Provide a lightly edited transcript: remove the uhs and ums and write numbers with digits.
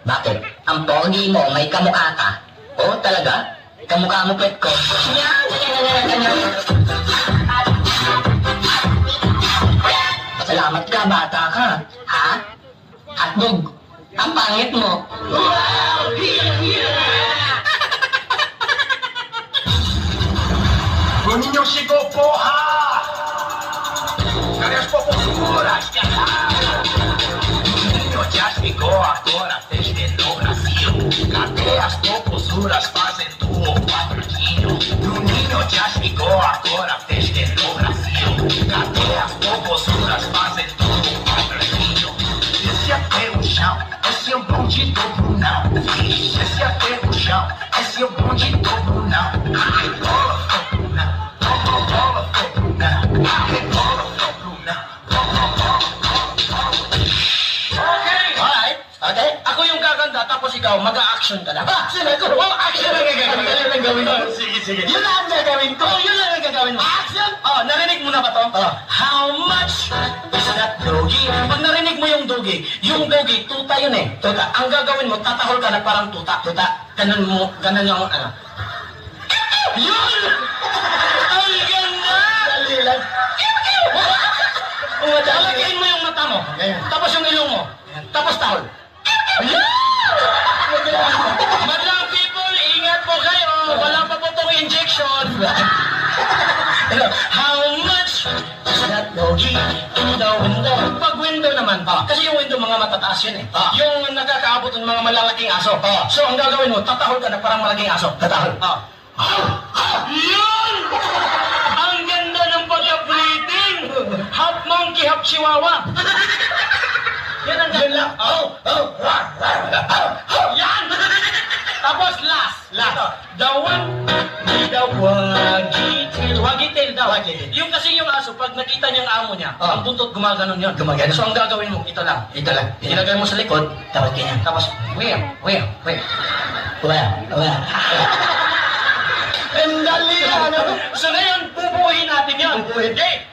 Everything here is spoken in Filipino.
Bakit? Ang pogi mo, may kamukha ka. Oo, talaga? Kamukha mo pet ko. Salamat ka, bata ka. Ha? Hotdog. Ang pangit mo. Wow! Kunin niyo si Gopoha! Cadê as popozuras? Bruninho já chegou agora, fez no Brasil. Cadê as popozuras fazendo o quadradinho? Bruninho já chegou agora, fez no Brasil. Cadê as popozuras fazendo o quadradinho? Desce até o chão, esse é o bonde do Brunão. Desce até o chão, esse é o bonde do Brunão. Rebola, ô Brunão. Rebola, ô Brunão. Rebola, ô Brunão. Alright. Okay? Ako yung gaganda, tapos ikaw, mag-a-action ka lang. Action ako! Oh, action ang gagawin. Yan ang gagawin mo. Sige, sige. Yun lang ang gagawin ko. Yun lang ang gagawin mo. Action! Oh, narinig mo na ba to? Oh. How much is that doggy? Pag narinig mo yung doggy, tuta yun eh. Tuta. Ang gagawin mo, tatahol ka na parang tuta. Tuta. Ganun mo, ganun yung ano. Yun! Ang ganda! Dali lang. Alagayin mo yung mata mo. Tapos yung ilong mo. Tapos tahol. Madlang people, ingat po kayo. Wala pa po itong injection. How much is that doggy in the window? Pag window naman, kasi yung window mga matataas yun eh. Yung nakakaabot ng mga malalaking aso. So ang gagawin mo, tatahol ka na parang malaking aso. Tatahol. Yun! Ang ganda ng pagka-breathing! Half monkey, half chihuahua. Yan ang ganda. Yan! Tapos last. The one with the waggy-tail. Waggy-tail daw. Yung kasi yung aso, pag nakita niya ang amo niya, ang buntot gumaganon yun. So ang gagawin mo, ito lang. Ilagay mo sa likod, tapos ganyan. Tapos, where? Ang dali ano? So ngayon, bubuhin natin yun. Okay.